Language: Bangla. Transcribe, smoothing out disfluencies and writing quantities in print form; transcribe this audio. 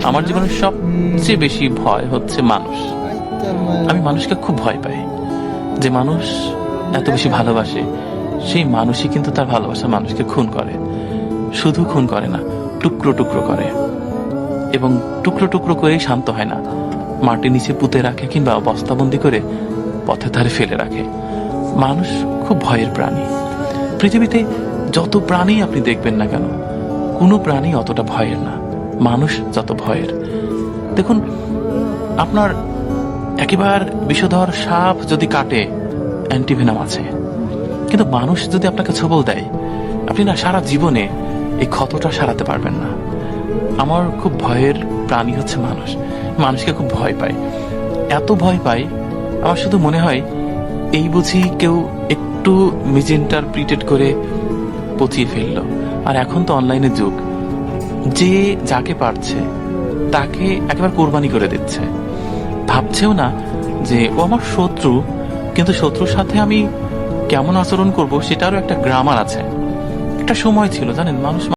আমার জীবনের সবচেয়ে বেশি ভয় হচ্ছে মানুষ। আমি মানুষকে খুব ভয় পাই। যে মানুষ এত বেশি ভালোবাসে, সেই মানুষই কিন্তু তার ভালোবাসা মানুষকে খুন করে। শুধু খুন করে না, টুকরো টুকরো করে, এবং টুকরো টুকরো করেই শান্ত হয় না। মাটির নিচে পুঁতে রাখে কিংবা বস্তাবন্দি করে পথের ধারে ফেলে রাখে। মানুষ খুব ভয়ের প্রাণী। পৃথিবীতে যত প্রাণী আপনি দেখবেন না কেন, কোনো প্রাণী অতটা ভয়ের না, মানুষ যত ভয়ের। দেখুন, আপনার একেবারে বিষধর সাপ যদি কাটে, অ্যান্টিভেনাম আছে, কিন্তু মানুষ যদি আপনাকে ছোবল দেয়, আপনি না সারা জীবনে এই ক্ষতটা সারাতে পারবেন না। আমার খুব ভয়ের প্রাণী হচ্ছে মানুষ। মানুষকে খুব ভয় পাই, এত ভয় পাই, আমার শুধু মনে হয় এই বুঝি কেউ একটু মিজেন্টারপ্রিটেড করে পচিয়ে ফেললো। আর এখন তো অনলাইনের যুগ, যে যাকে পারছে তাকে একেবারে কোরবানি করে দিচ্ছে। ভাবছেও না যে ও আমার শত্রু, কিন্তু শত্রুর সাথে আমি কেমন আচরণ করব সেটারও একটা গ্রামার আছে। একটা সময় ছিল জানেন, মানুষ